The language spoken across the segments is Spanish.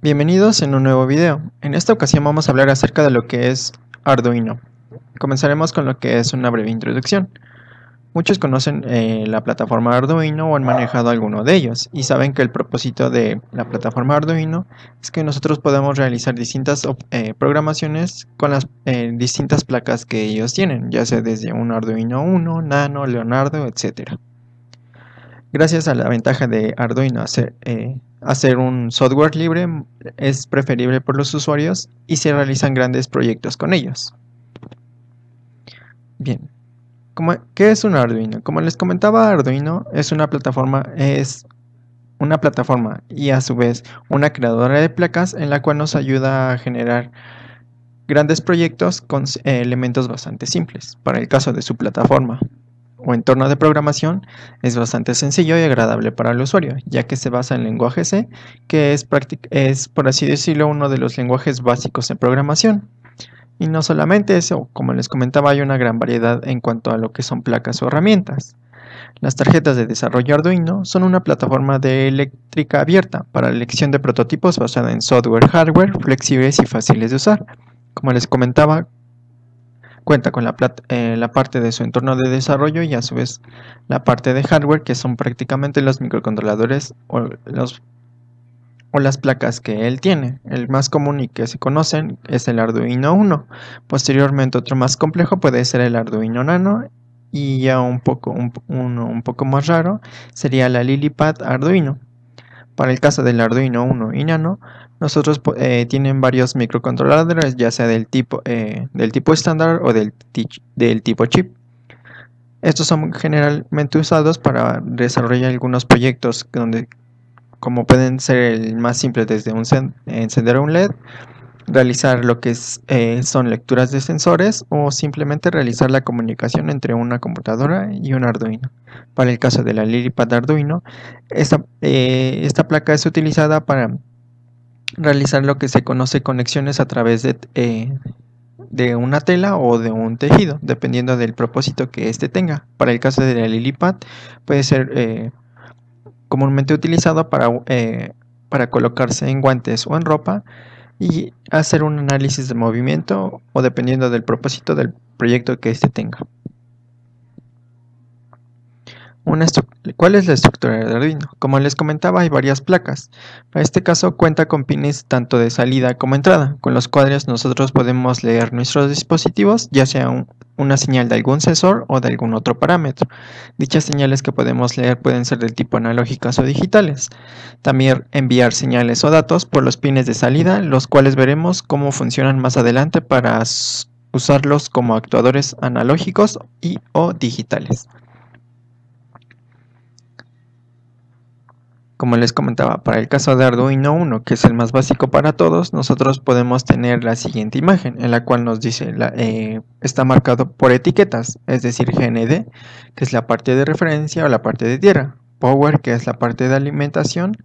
Bienvenidos en un nuevo video. En esta ocasión vamos a hablar acerca de lo que es Arduino. Comenzaremos con lo que es una breve introducción. Muchos conocen la plataforma Arduino o han manejado alguno de ellos y saben que el propósito de la plataforma Arduino es que nosotros podemos realizar distintas programaciones con las distintas placas que ellos tienen, ya sea desde un Arduino Uno, Nano, Leonardo, etc. Gracias a la ventaja de Arduino hacer un software libre es preferible por los usuarios y se realizan grandes proyectos con ellos. Bien, ¿qué es un Arduino? Como les comentaba, Arduino es una plataforma y a su vez una creadora de placas en la cual nos ayuda a generar grandes proyectos con elementos bastante simples. Para el caso de su plataforma o entorno de programación es bastante sencillo y agradable para el usuario, ya que se basa en lenguaje C, que es por así decirlo uno de los lenguajes básicos en programación. Y no solamente eso, como les comentaba, hay una gran variedad en cuanto a lo que son placas o herramientas. Las tarjetas de desarrollo Arduino son una plataforma de eléctrica abierta para la elección de prototipos basada en software, hardware, flexibles y fáciles de usar. Como les comentaba, cuenta con la parte de su entorno de desarrollo y a su vez la parte de hardware, que son prácticamente los microcontroladores o las placas que él tiene. El más común y que se conocen es el Arduino Uno. Posteriormente otro más complejo puede ser el Arduino Nano y ya un poco más raro sería la LilyPad Arduino. Para el caso del Arduino Uno y Nano, nosotros tienen varios microcontroladores, ya sea del tipo estándar o del tipo chip. Estos son generalmente usados para desarrollar algunos proyectos como pueden ser el más simple desde encender un LED, realizar lo que son lecturas de sensores o simplemente realizar la comunicación entre una computadora y un Arduino. Para el caso de la LilyPad Arduino, esta placa es utilizada para realizar lo que se conoce conexiones a través de una tela o de un tejido, dependiendo del propósito que éste tenga. Para el caso de la LilyPad puede ser comúnmente utilizado para colocarse en guantes o en ropa y hacer un análisis de movimiento o dependiendo del propósito del proyecto que éste tenga. ¿Cuál es la estructura de Arduino? Como les comentaba, hay varias placas. Para este caso cuenta con pines tanto de salida como entrada, con los cuales nosotros podemos leer nuestros dispositivos, ya sea una señal de algún sensor o de algún otro parámetro. Dichas señales que podemos leer pueden ser del tipo analógicas o digitales. También enviar señales o datos por los pines de salida, los cuales veremos cómo funcionan más adelante para usarlos como actuadores analógicos o digitales. Como les comentaba, para el caso de Arduino Uno, que es el más básico para todos, nosotros podemos tener la siguiente imagen, en la cual nos dice, está marcado por etiquetas, es decir, GND, que es la parte de referencia o la parte de tierra, Power, que es la parte de alimentación,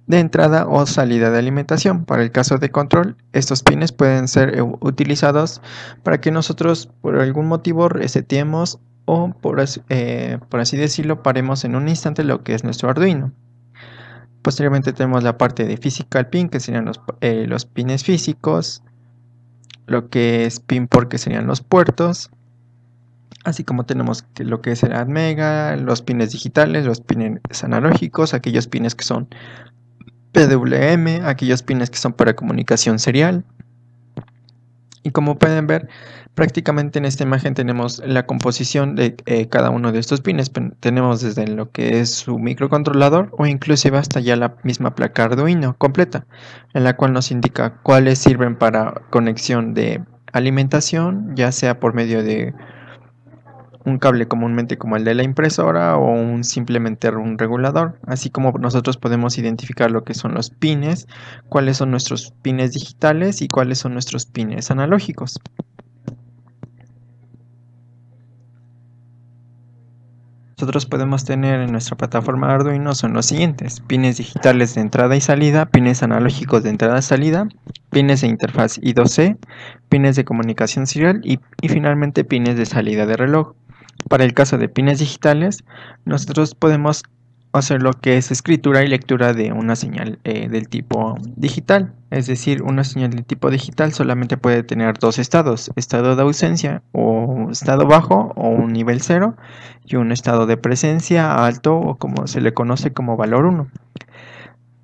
de entrada o salida de alimentación. Para el caso de control, estos pines pueden ser utilizados para que nosotros por algún motivo reseteemos o por así decirlo, paremos en un instante lo que es nuestro Arduino. Posteriormente tenemos la parte de Physical Pin, que serían los pines físicos, lo que es Pin Port, que serían los puertos, así como tenemos lo que es el ATmega, los pines digitales, los pines analógicos, aquellos pines que son PWM, aquellos pines que son para comunicación serial. Y como pueden ver, prácticamente en esta imagen tenemos la composición de cada uno de estos pines. Tenemos desde lo que es su microcontrolador o inclusive hasta ya la misma placa Arduino completa, en la cual nos indica cuáles sirven para conexión de alimentación, ya sea por medio de un cable comúnmente como el de la impresora o simplemente un regulador, así como nosotros podemos identificar lo que son los pines, cuáles son nuestros pines digitales y cuáles son nuestros pines analógicos. Nosotros podemos tener en nuestra plataforma Arduino son los siguientes: pines digitales de entrada y salida, pines analógicos de entrada y salida, pines de interfaz I2C, pines de comunicación serial y finalmente pines de salida de reloj. Para el caso de pines digitales, nosotros podemos hacer lo que es escritura y lectura de una señal del tipo digital. Es decir, una señal de tipo digital solamente puede tener dos estados: estado de ausencia o estado bajo o un nivel 0, y un estado de presencia alto, o como se le conoce como valor 1.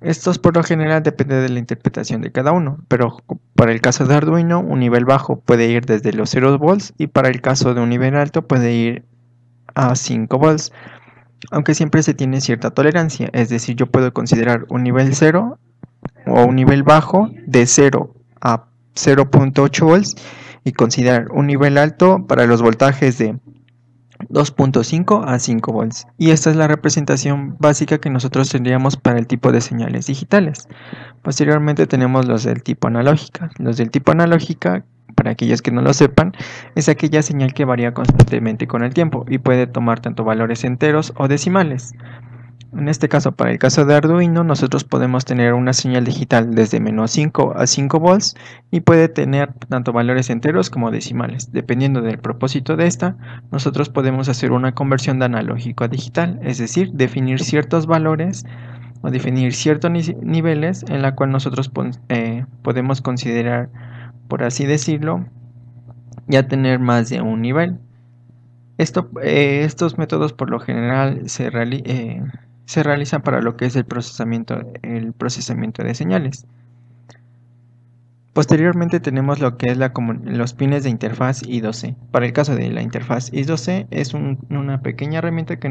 Estos por lo general depende de la interpretación de cada uno, pero para el caso de Arduino, un nivel bajo puede ir desde los 0 volts, y para el caso de un nivel alto puede ir a 5 volts, aunque siempre se tiene cierta tolerancia. Es decir, yo puedo considerar un nivel 0 o un nivel bajo de 0 a 0.8 volts, y considerar un nivel alto para los voltajes de 2.5 a 5 volts. Y esta es la representación básica que nosotros tendríamos para el tipo de señales digitales. Posteriormente tenemos los del tipo analógica. Los del tipo analógica, para aquellos que no lo sepan, es aquella señal que varía constantemente con el tiempo y puede tomar tanto valores enteros o decimales. En este caso, para el caso de Arduino, nosotros podemos tener una señal digital desde menos 5 a 5 volts, y puede tener tanto valores enteros como decimales. Dependiendo del propósito de esta, nosotros podemos hacer una conversión de analógico a digital, es decir, definir ciertos valores o definir ciertos niveles en la cual nosotros podemos considerar, por así decirlo, ya tener más de un nivel. Estos métodos por lo general se realizan para lo que es el procesamiento de señales. Posteriormente tenemos lo que es los pines de interfaz I2C. Para el caso de la interfaz I2C, es una pequeña herramienta que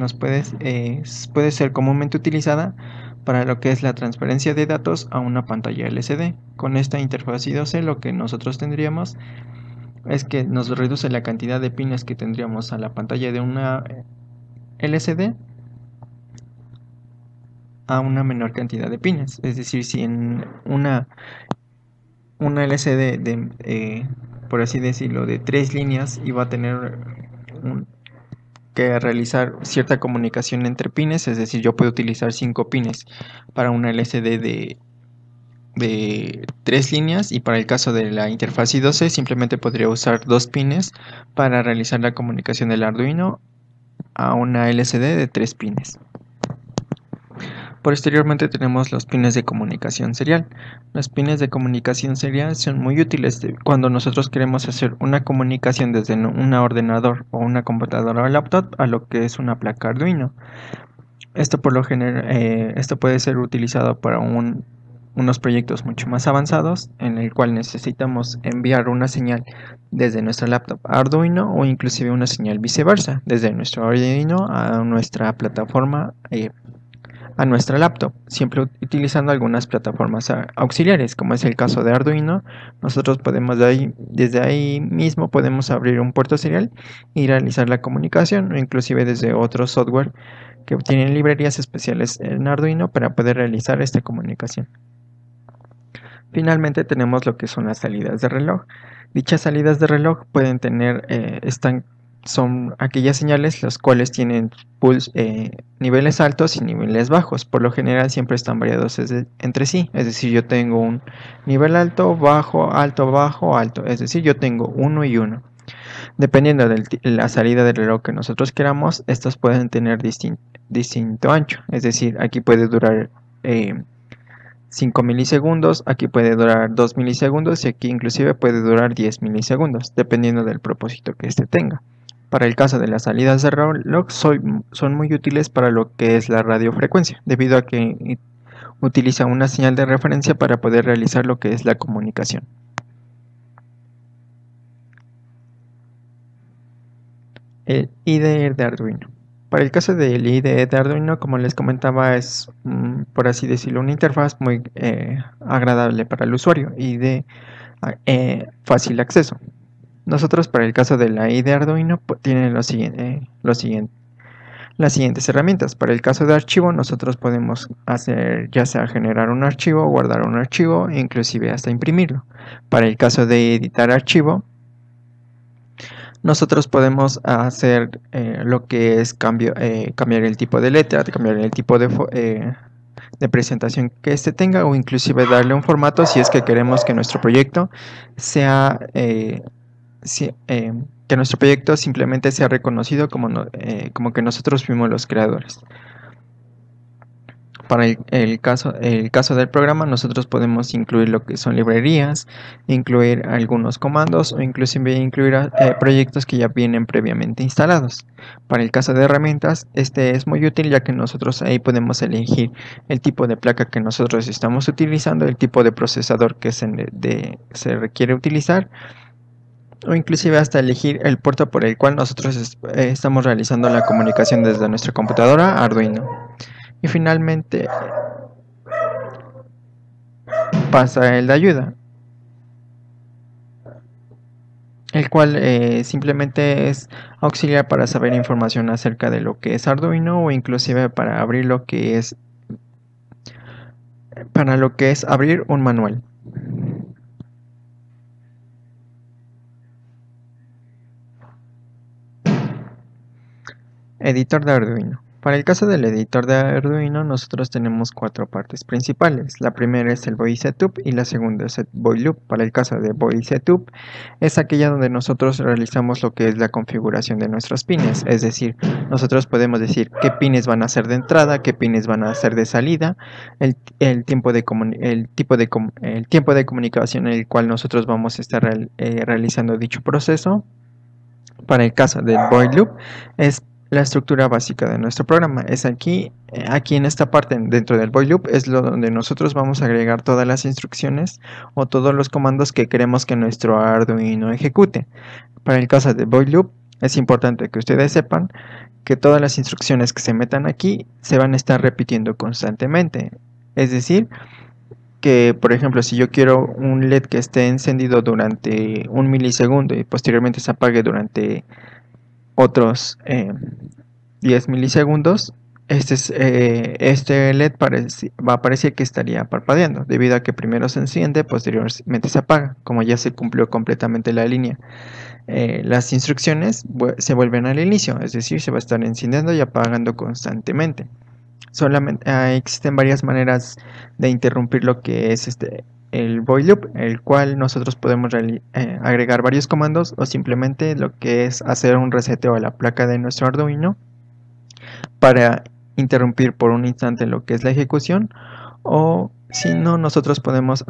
puede ser comúnmente utilizada para lo que es la transferencia de datos a una pantalla LCD. Con esta interfaz I2C lo que nosotros tendríamos es que nos reduce la cantidad de pines que tendríamos a la pantalla de una LCD a una menor cantidad de pines. Es decir, si en una LCD por así decirlo, de 3 líneas, iba a tener que realizar cierta comunicación entre pines, es decir, yo puedo utilizar 5 pines para una LCD de 3 líneas, y para el caso de la interfaz I2C simplemente podría usar 2 pines para realizar la comunicación del Arduino a una LCD de 3 pines. Posteriormente tenemos los pines de comunicación serial. Los pines de comunicación serial son muy útiles cuando nosotros queremos hacer una comunicación desde un ordenador o una computadora o laptop a lo que es una placa Arduino. Esto por lo general, esto puede ser utilizado para unos proyectos mucho más avanzados, en el cual necesitamos enviar una señal desde nuestra laptop a Arduino, o inclusive una señal viceversa, desde nuestro Arduino a nuestra plataforma, a nuestra laptop, siempre utilizando algunas plataformas auxiliares, como es el caso de Arduino. Nosotros podemos desde ahí mismo podemos abrir un puerto serial y realizar la comunicación, o inclusive desde otro software que tienen librerías especiales en Arduino para poder realizar esta comunicación. Finalmente tenemos lo que son las salidas de reloj. Dichas salidas de reloj pueden tener, son aquellas señales las cuales tienen niveles altos y niveles bajos. Por lo general siempre están variados entre sí, es decir, yo tengo un nivel alto, bajo, alto, es decir, yo tengo 1 y 1. Dependiendo de la salida del reloj que nosotros queramos, estos pueden tener distinto ancho, es decir, aquí puede durar 5 milisegundos, aquí puede durar 2 milisegundos, y aquí inclusive puede durar 10 milisegundos, dependiendo del propósito que éste tenga. Para el caso de las salidas de reloj, son muy útiles para lo que es la radiofrecuencia, debido a que utiliza una señal de referencia para poder realizar lo que es la comunicación. El IDE de Arduino. Para el caso del IDE de Arduino, como les comentaba, es, por así decirlo, una interfaz muy agradable para el usuario y de fácil acceso. Nosotros, para el caso de la IDE Arduino, tienen las siguientes herramientas. Para el caso de archivo, nosotros podemos hacer ya sea generar un archivo, guardar un archivo, e inclusive hasta imprimirlo. Para el caso de editar archivo, nosotros podemos hacer lo que es cambiar el tipo de letra, cambiar el tipo de presentación que éste tenga, o inclusive darle un formato si es que queremos que nuestro proyecto sea que nuestro proyecto simplemente sea reconocido como que nosotros fuimos los creadores. Para el caso del programa, nosotros podemos incluir lo que son librerías, incluir algunos comandos o inclusive incluir proyectos que ya vienen previamente instalados. Para el caso de herramientas, este es muy útil ya que nosotros ahí podemos elegir el tipo de placa que nosotros estamos utilizando, el tipo de procesador que se requiere utilizar, o inclusive hasta elegir el puerto por el cual nosotros estamos realizando la comunicación desde nuestra computadora Arduino. Y finalmente pasa el de ayuda, el cual simplemente es auxiliar para saber información acerca de lo que es Arduino o inclusive para abrir lo que es abrir un manual. Editor de Arduino. Para el caso del editor de Arduino, nosotros tenemos 4 partes principales. La primera es el BodySetup y la segunda es el BodyLoop. Para el caso de BodySetup, es aquella donde nosotros realizamos lo que es la configuración de nuestros pines. Es decir, nosotros podemos decir qué pines van a ser de entrada, qué pines van a ser de salida, el tiempo de comunicación en el cual nosotros vamos a estar realizando dicho proceso. Para el caso del BodyLoop, es la estructura básica de nuestro programa. Es aquí en esta parte dentro del BodyLoop es donde nosotros vamos a agregar todas las instrucciones o todos los comandos que queremos que nuestro Arduino ejecute. Para el caso del BodyLoop es importante que ustedes sepan que todas las instrucciones que se metan aquí se van a estar repitiendo constantemente. Es decir, que por ejemplo si yo quiero un LED que esté encendido durante 1 milisegundo y posteriormente se apague durante otros 10 milisegundos, este LED va a parecer que estaría parpadeando, debido a que primero se enciende, posteriormente se apaga. Como ya se cumplió completamente la línea, las instrucciones se vuelven al inicio, es decir, se va a estar encendiendo y apagando constantemente. Solamente existen varias maneras de interrumpir lo que es el void loop, el cual nosotros podemos agregar varios comandos o simplemente lo que es hacer un reseteo a la placa de nuestro Arduino para interrumpir por un instante lo que es la ejecución, o si no, nosotros podemos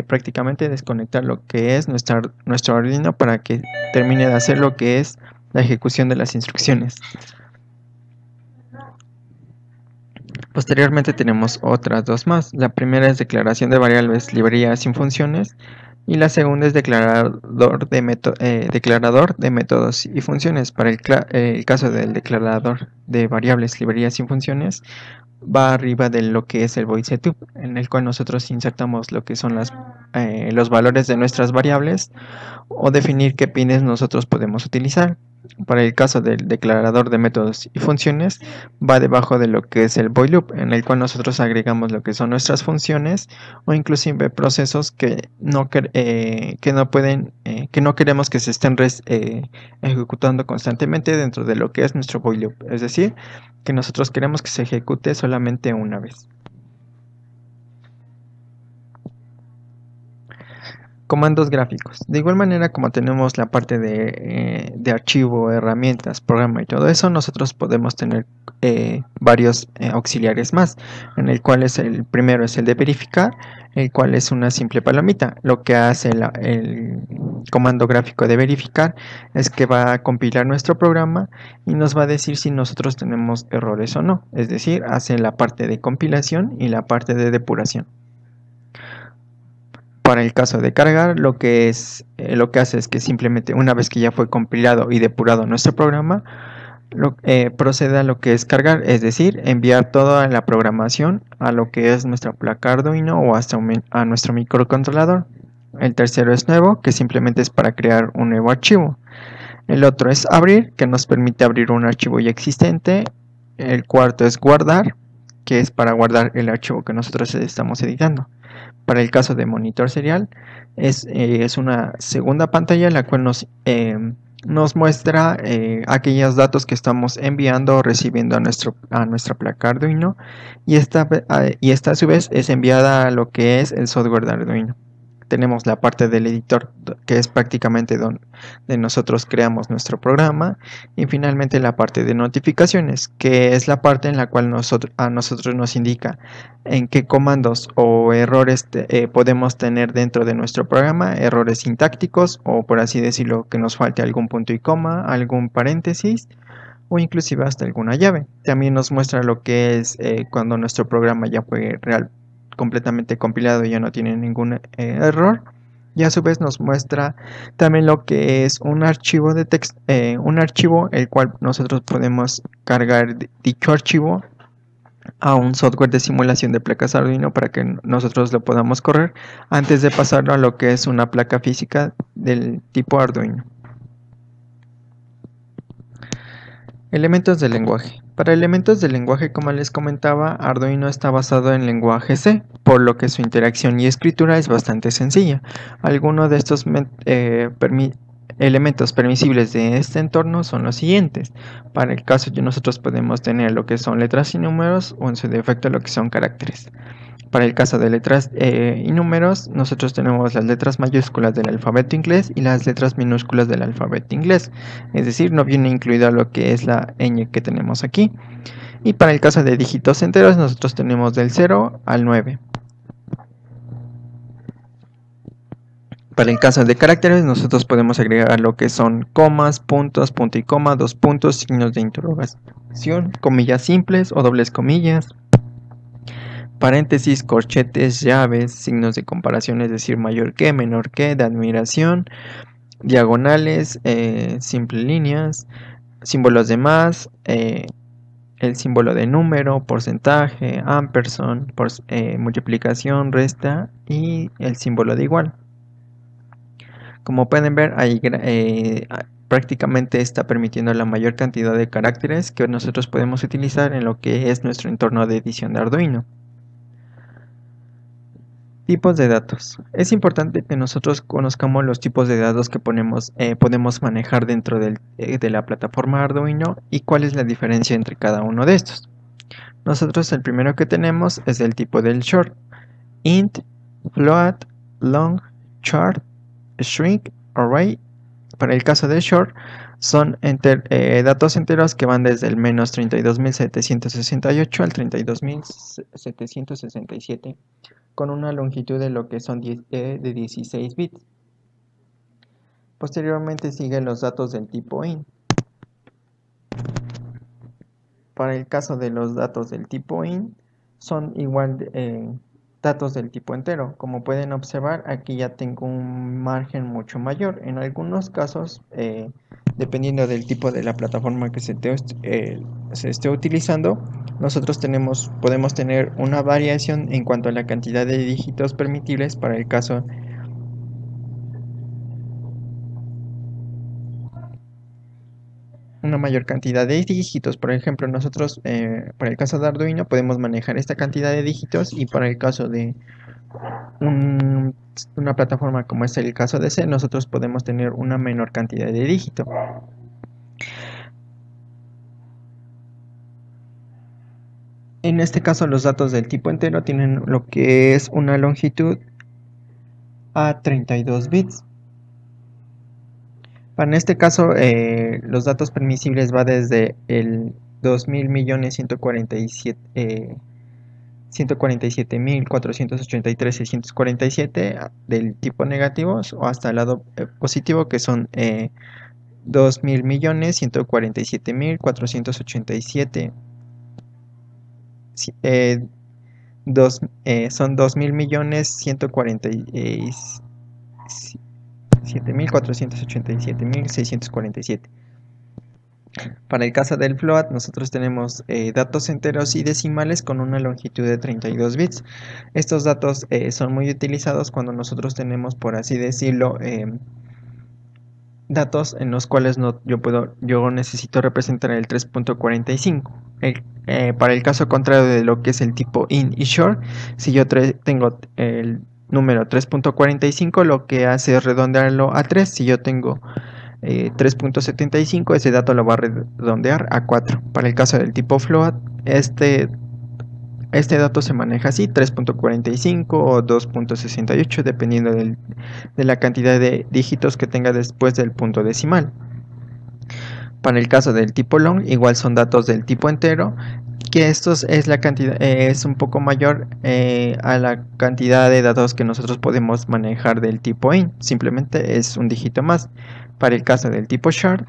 prácticamente desconectar lo que es nuestro Arduino para que termine de hacer lo que es la ejecución de las instrucciones. Posteriormente tenemos otras dos más. La primera es declaración de variables, librerías sin funciones, y la segunda es declarador de métodos y funciones. Para el caso del declarador de variables, librerías sin funciones, va arriba de lo que es el BodySetup, en el cual nosotros insertamos lo que son los valores de nuestras variables o definir qué pines nosotros podemos utilizar. Para el caso del declarador de métodos y funciones, va debajo de lo que es el void loop, en el cual nosotros agregamos lo que son nuestras funciones o inclusive procesos que no queremos que se estén ejecutando constantemente dentro de lo que es nuestro void loop, es decir, que nosotros queremos que se ejecute solamente una vez. Comandos gráficos. De igual manera como tenemos la parte de archivo, herramientas, programa y todo eso, nosotros podemos tener varios auxiliares más, en el cual el primero es el de verificar, el cual es una simple palomita. Lo que hace el comando gráfico de verificar es que va a compilar nuestro programa y nos va a decir si nosotros tenemos errores o no, es decir, hace la parte de compilación y la parte de depuración. Para el caso de cargar, lo que hace es que simplemente una vez que ya fue compilado y depurado nuestro programa, procede a lo que es cargar, es decir, enviar toda la programación a lo que es nuestra placa Arduino o hasta a nuestro microcontrolador. El tercero es nuevo, que simplemente es para crear un nuevo archivo. El otro es abrir, que nos permite abrir un archivo ya existente. El cuarto es guardar, que es para guardar el archivo que nosotros estamos editando. Para el caso de monitor serial, es una segunda pantalla en la cual nos muestra aquellos datos que estamos enviando o recibiendo a nuestra placa Arduino, y esta a su vez es enviada a lo que es el software de Arduino. tenemos la parte del editor, que es prácticamente donde nosotros creamos nuestro programa, y finalmente la parte de notificaciones, que es la parte en la cual a nosotros nos indica en qué comandos o errores podemos tener dentro de nuestro programa, errores sintácticos o, por así decirlo, que nos falte algún punto y coma, algún paréntesis o inclusive hasta alguna llave. También nos muestra lo que es cuando nuestro programa ya fue completamente compilado y ya no tiene ningún error, y a su vez nos muestra también lo que es un archivo de texto, un archivo el cual nosotros podemos cargar dicho archivo a un software de simulación de placas Arduino para que nosotros lo podamos correr antes de pasarlo a lo que es una placa física del tipo Arduino. Elementos del lenguaje. Para elementos del lenguaje, como les comentaba, Arduino está basado en lenguaje C, por lo que su interacción y escritura es bastante sencilla. Algunos de estos elementos permisibles de este entorno son los siguientes. Para el caso que nosotros podemos tener lo que son letras y números, o en su defecto lo que son caracteres. Para el caso de letras y números, nosotros tenemos las letras mayúsculas del alfabeto inglés y las letras minúsculas del alfabeto inglés. Es decir, no viene incluida lo que es la ñ que tenemos aquí. Y para el caso de dígitos enteros, nosotros tenemos del 0 al 9. Para el caso de caracteres, nosotros podemos agregar lo que son comas, puntos, punto y coma, dos puntos, signos de interrogación, comillas simples o dobles comillas, paréntesis, corchetes, llaves, signos de comparación, es decir, mayor que, menor que, de admiración, diagonales, simple líneas, símbolos de más, el símbolo de número, porcentaje, ampersand, multiplicación, resta y el símbolo de igual. Como pueden ver, ahí prácticamente está permitiendo la mayor cantidad de caracteres que nosotros podemos utilizar en lo que es nuestro entorno de edición de Arduino. Tipos de datos. Es importante que nosotros conozcamos los tipos de datos que podemos manejar dentro de la plataforma Arduino y cuál es la diferencia entre cada uno de estos. Nosotros el primero que tenemos es el tipo del short: int, float, long, chart, string, array. Para el caso de short, son datos enteros que van desde el menos 32.768 al 32.767, con una longitud de lo que son de 16 bits. Posteriormente siguen los datos del tipo int. Para el caso de los datos del tipo int, son igual datos del tipo entero. Como pueden observar, aquí ya tengo un margen mucho mayor. En algunos casos, dependiendo del tipo de la plataforma que se esté utilizando, nosotros podemos tener una variación en cuanto a la cantidad de dígitos permitibles para el caso una mayor cantidad de dígitos. Por ejemplo, nosotros para el caso de Arduino podemos manejar esta cantidad de dígitos, y para el caso de una plataforma como es el caso de C, nosotros podemos tener una menor cantidad de dígitos. En este caso, los datos del tipo entero tienen lo que es una longitud a 32 bits. En este caso, los datos permisibles va desde el 2.147.483.647 del tipo negativo, o hasta el lado positivo, que son 2.147.487. Son 2.147.487.647. Para el caso del float, nosotros tenemos datos enteros y decimales con una longitud de 32 bits. Estos datos son muy utilizados cuando nosotros tenemos, por así decirlo, datos en los cuales yo necesito representar el 3.45. Para el caso contrario de lo que es el tipo int y short, si yo tengo el número 3.45, lo que hace es redondearlo a 3. Si yo tengo 3.75, ese dato lo va a redondear a 4. Para el caso del tipo float, este este dato se maneja así, 3.45 o 2.68, dependiendo de la cantidad de dígitos que tenga después del punto decimal. Para el caso del tipo long, igual son datos del tipo entero, que estos es la cantidad, es un poco mayor a la cantidad de datos que nosotros podemos manejar del tipo int, simplemente es un dígito más. Para el caso del tipo char,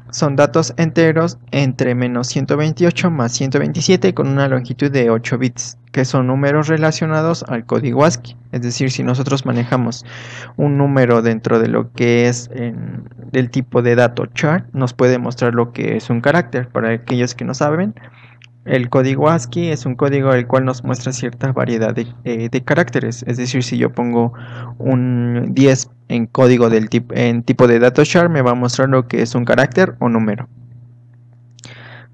son datos enteros entre menos 128 más 127 con una longitud de 8 bits, que son números relacionados al código ASCII. Es decir, si nosotros manejamos un número dentro de lo que es del tipo de dato char, nos puede mostrar lo que es un carácter. Para aquellos que no saben, el código ASCII es un código el cual nos muestra cierta variedad de caracteres. Es decir, si yo pongo un 10 en código del tipo de dato char, me va a mostrar lo que es un carácter o número.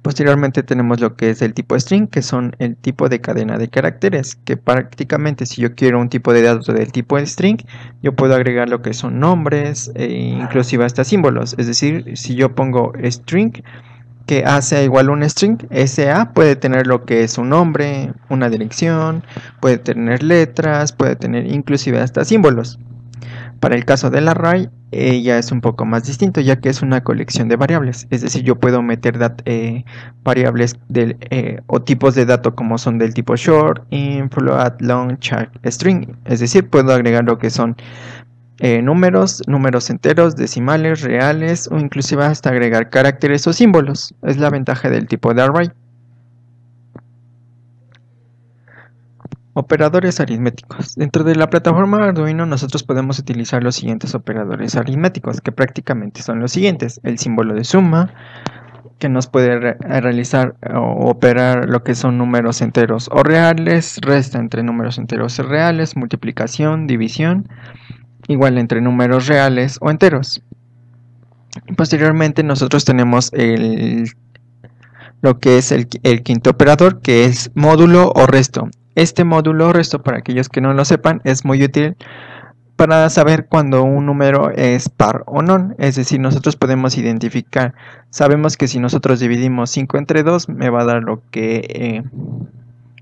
Posteriormente tenemos lo que es el tipo string, que son el tipo de cadena de caracteres, que prácticamente si yo quiero un tipo de dato del tipo string, yo puedo agregar lo que son nombres e inclusive hasta símbolos. Es decir, si yo pongo string, que A sea igual a un string, ese A puede tener lo que es un nombre, una dirección, puede tener letras, puede tener inclusive hasta símbolos. Para el caso del array, ya es un poco más distinto, ya que es una colección de variables. Es decir, yo puedo meter variables o tipos de datos como son del tipo short, int, float, long, char, string. Es decir, puedo agregar lo que son números enteros, decimales, reales o inclusive hasta agregar caracteres o símbolos. Es la ventaja del tipo de array. Operadores aritméticos. Dentro de la plataforma Arduino nosotros podemos utilizar los siguientes operadores aritméticos, que prácticamente son los siguientes: el símbolo de suma, que nos puede realizar o operar lo que son números enteros o reales, resta entre números enteros y reales, multiplicación, división, igual entre números reales o enteros. Posteriormente nosotros tenemos lo que es el quinto operador, que es módulo o resto. Este módulo o resto, para aquellos que no lo sepan, es muy útil para saber cuando un número es par o no. Es decir, nosotros podemos identificar, sabemos que si nosotros dividimos 5 entre 2, me va a dar lo que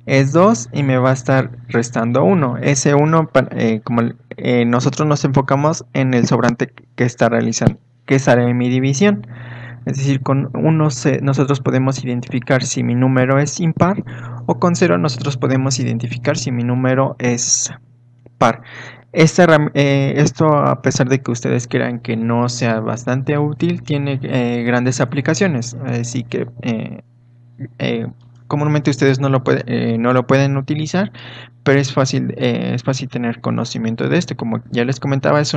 es 2 y me va a estar restando 1. Ese 1, como nosotros nos enfocamos en el sobrante que está realizando, que sale en mi división. Es decir, con 1 nosotros podemos identificar si mi número es impar, o con 0 nosotros podemos identificar si mi número es par. Esto, a pesar de que ustedes crean que no sea bastante útil, tiene grandes aplicaciones. Así que comúnmente ustedes no lo pueden utilizar, pero es fácil tener conocimiento de esto. Como ya les comentaba, es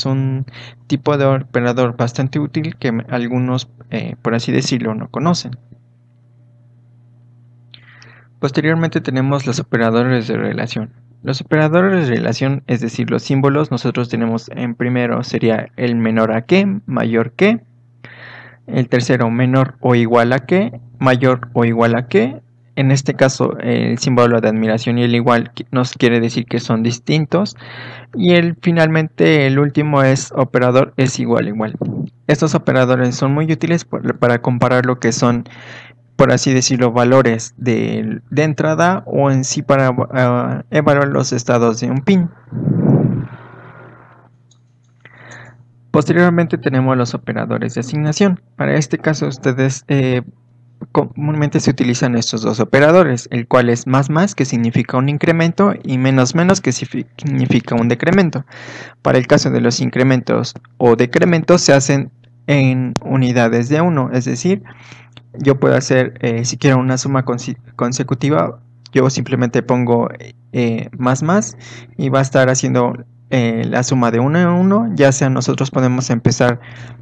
un tipo de operador bastante útil que algunos, por así decirlo, no conocen. Posteriormente tenemos los operadores de relación. Los operadores de relación, es decir, los símbolos, nosotros tenemos en primero sería el menor a que, mayor que. El tercero, menor o igual a que, mayor o igual a que. En este caso, el símbolo de admiración y el igual nos quiere decir que son distintos. Y finalmente, el último es operador es igual a igual. Estos operadores son muy útiles para comparar lo que son, por así decirlo, valores de entrada, o en sí para evaluar los estados de un pin. Posteriormente tenemos los operadores de asignación. Para este caso ustedes comúnmente se utilizan estos dos operadores, el cual es más que significa un incremento, y menos que significa un decremento. Para el caso de los incrementos o decrementos se hacen en unidades de 1, es decir, yo puedo hacer, si quiero una suma consecutiva, yo simplemente pongo más y va a estar haciendo la suma de 1 en 1, ya sea nosotros podemos empezar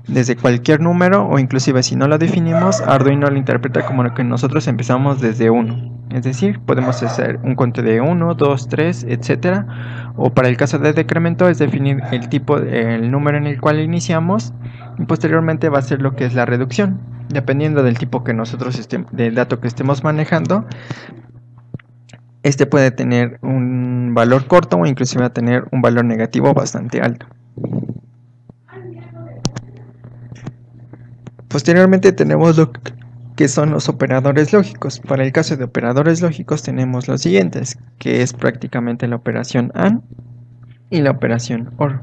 desde cualquier número, o inclusive si no lo definimos, Arduino lo interpreta como que nosotros empezamos desde 1. Es decir, podemos hacer un conteo de 1, 2, 3, etcétera. O para el caso de decremento es definir el número en el cual iniciamos, y posteriormente va a ser lo que es la reducción. Dependiendo del tipo que nosotros del dato que estemos manejando, este puede tener un valor corto o inclusive va a tener un valor negativo bastante alto. Posteriormente tenemos ¿Qué son los operadores lógicos? Para el caso de operadores lógicos tenemos los siguientes, que es prácticamente la operación AND y la operación OR.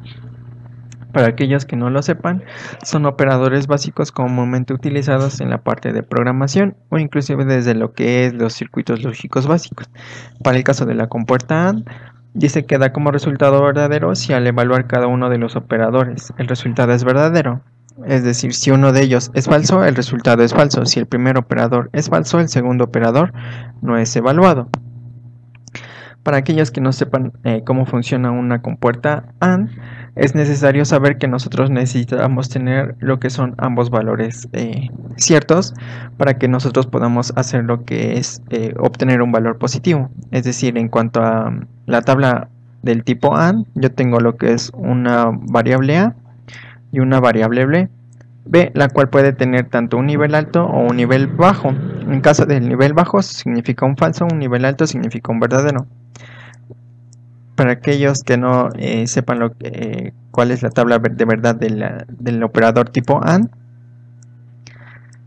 Para aquellos que no lo sepan, son operadores básicos comúnmente utilizados en la parte de programación o inclusive desde lo que es los circuitos lógicos básicos. Para el caso de la compuerta AND, dice que da como resultado verdadero si al evaluar cada uno de los operadores el resultado es verdadero. Es decir, si uno de ellos es falso, el resultado es falso. Si el primer operador es falso, el segundo operador no es evaluado. Para aquellos que no sepan cómo funciona una compuerta AND, es necesario saber que nosotros necesitamos tener lo que son ambos valores ciertos para que nosotros podamos hacer lo que es obtener un valor positivo. Es decir, en cuanto a la tabla del tipo AND, yo tengo lo que es una variable A y una variable B, la cual puede tener tanto un nivel alto o un nivel bajo. En caso del nivel bajo significa un falso, un nivel alto significa un verdadero. Para aquellos que no sepan cuál es la tabla de verdad del operador tipo AND,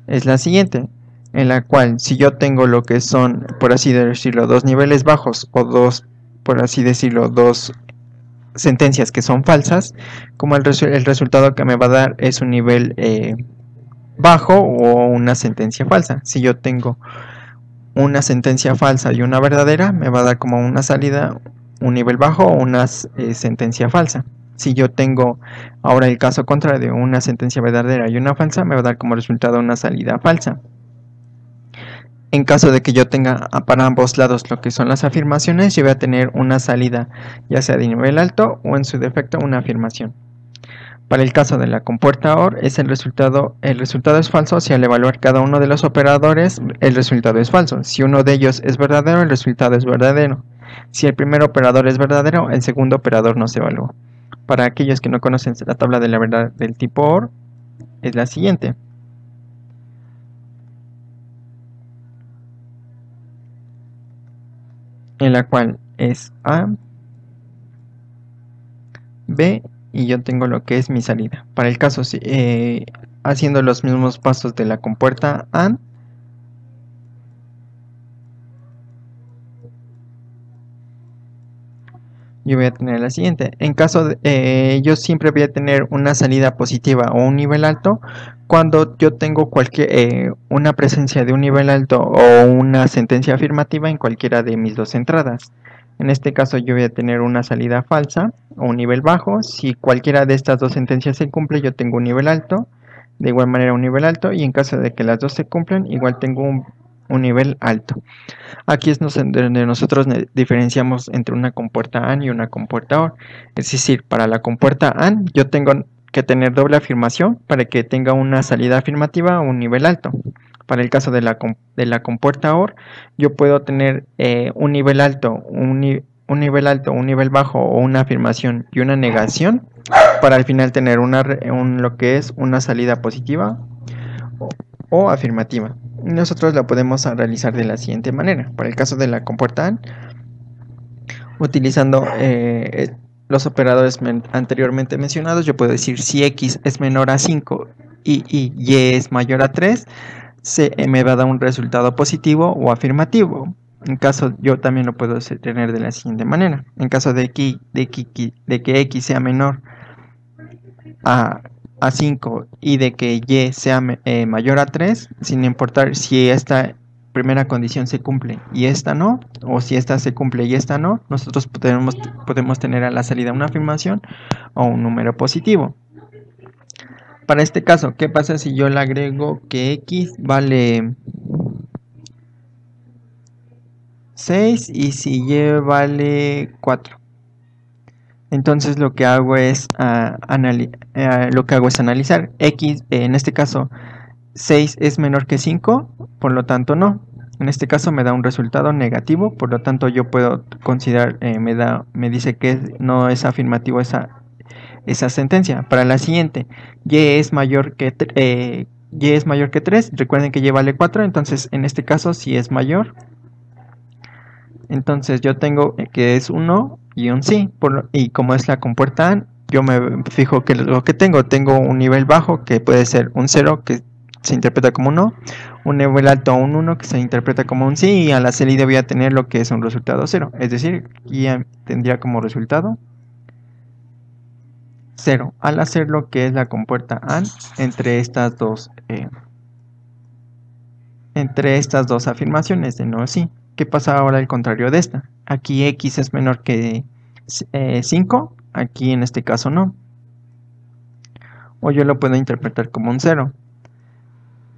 es la siguiente, en la cual si yo tengo lo que son, por así decirlo, dos niveles bajos o dos, por así decirlo, dos sentencias que son falsas, como el resultado que me va a dar es un nivel bajo o una sentencia falsa. Si yo tengo una sentencia falsa y una verdadera, me va a dar como una salida un nivel bajo o una sentencia falsa. Si yo tengo ahora el caso contrario, una sentencia verdadera y una falsa, me va a dar como resultado una salida falsa. En caso de que yo tenga para ambos lados lo que son las afirmaciones, yo voy a tener una salida ya sea de nivel alto o en su defecto una afirmación. Para el caso de la compuerta OR, el resultado es falso si al evaluar cada uno de los operadores el resultado es falso. Si uno de ellos es verdadero, el resultado es verdadero. Si el primer operador es verdadero, el segundo operador no se evalúa. Para aquellos que no conocen la tabla de la verdad del tipo OR, es la siguiente. En la cual es A, B y yo tengo lo que es mi salida. Para el caso, haciendo los mismos pasos de la compuerta AND, yo voy a tener la siguiente. En caso de, yo siempre voy a tener una salida positiva o un nivel alto cuando yo tengo una presencia de un nivel alto o una sentencia afirmativa en cualquiera de mis dos entradas. En este caso yo voy a tener una salida falsa o un nivel bajo. Si cualquiera de estas dos sentencias se cumple, yo tengo un nivel alto. De igual manera un nivel alto. Y en caso de que las dos se cumplan, igual tengo un nivel alto. Aquí es donde nosotros diferenciamos entre una compuerta AND y una compuerta OR. Es decir, para la compuerta AND yo tengo que tener doble afirmación para que tenga una salida afirmativa o un nivel alto. Para el caso de la compuerta OR, yo puedo tener un nivel alto, un nivel bajo o una afirmación y una negación para al final tener lo que es una salida positiva o afirmativa. Nosotros la podemos realizar de la siguiente manera. Para el caso de la compuerta AND, utilizando los operadores anteriormente mencionados, yo puedo decir si X es menor a 5 y Y es mayor a 3, me va a dar un resultado positivo o afirmativo. En caso, yo también lo puedo tener de la siguiente manera. En caso de que X sea menor a 5 y de que Y sea mayor a 3, sin importar si esta primera condición se cumple y esta no, o si esta se cumple y esta no, nosotros podemos tener a la salida una afirmación o un número positivo. Para este caso, ¿qué pasa si yo le agrego que X vale 6 y si Y vale 4? Entonces lo que hago es analizar. X, en este caso, 6 es menor que 5, por lo tanto no. En este caso me da un resultado negativo, por lo tanto yo puedo considerar, me dice que no es afirmativo esa sentencia. Para la siguiente, Y es mayor que 3, recuerden que Y vale 4, entonces en este caso sí es mayor. Entonces yo tengo que es un no y un sí, y como es la compuerta AND, yo me fijo que lo que tengo un nivel bajo que puede ser un 0 que se interpreta como un no, un nivel alto a un 1 que se interpreta como un sí, y a la salida voy a tener lo que es un resultado 0. Es decir, aquí tendría como resultado 0. Al hacer lo que es la compuerta AND entre estas dos afirmaciones de no sí. ¿Qué pasa ahora al contrario de esta? Aquí x es menor que 5, aquí en este caso no. O yo lo puedo interpretar como un 0.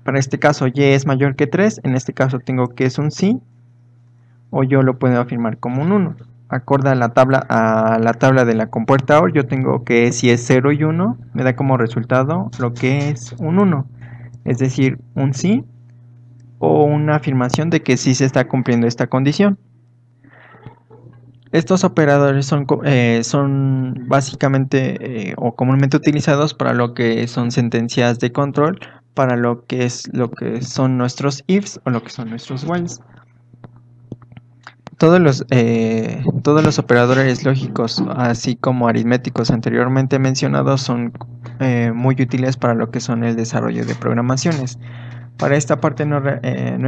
Para este caso y es mayor que 3, en este caso tengo que es un sí, o yo lo puedo afirmar como un 1. Acorde a la tabla de la compuerta OR, yo tengo que si es 0 y 1, me da como resultado lo que es un 1, es decir, un sí o una afirmación de que sí se está cumpliendo esta condición. Estos operadores son básicamente o comúnmente utilizados para lo que son sentencias de control, para lo que son nuestros ifs o lo que son nuestros whiles. Todos los operadores lógicos, así como aritméticos anteriormente mencionados, son muy útiles para lo que son el desarrollo de programaciones. Para esta parte no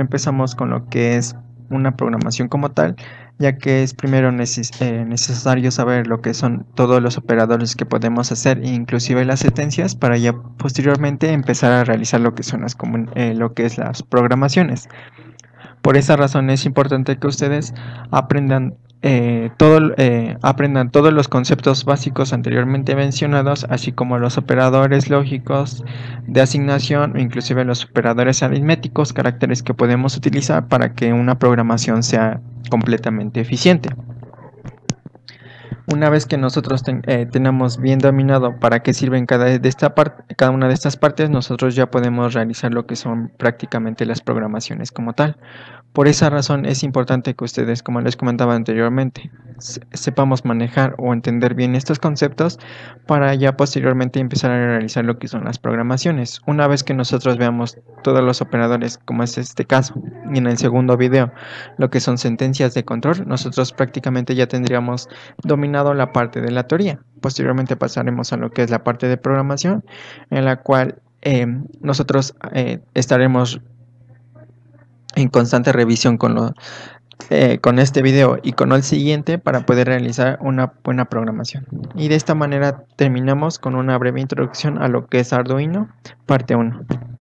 empezamos con lo que es una programación como tal, ya que es primero necesario saber lo que son todos los operadores que podemos hacer, inclusive las sentencias, para ya posteriormente empezar a realizar lo que son lo que es las programaciones. Por esa razón es importante que ustedes aprendan todos los conceptos básicos anteriormente mencionados, así como los operadores lógicos de asignación o inclusive los operadores aritméticos, caracteres que podemos utilizar para que una programación sea completamente eficiente. Una vez que nosotros tenemos bien dominado para qué sirven cada una de estas partes, nosotros ya podemos realizar lo que son prácticamente las programaciones como tal. Por esa razón es importante que ustedes, como les comentaba anteriormente, sepamos manejar o entender bien estos conceptos para ya posteriormente empezar a realizar lo que son las programaciones. Una vez que nosotros veamos todos los operadores, como es este caso, y en el segundo video, lo que son sentencias de control, nosotros prácticamente ya tendríamos dominado la parte de la teoría. Posteriormente pasaremos a lo que es la parte de programación, en la cual nosotros estaremos en constante revisión con este video y con el siguiente para poder realizar una buena programación. Y de esta manera terminamos con una breve introducción a lo que es Arduino, parte 1.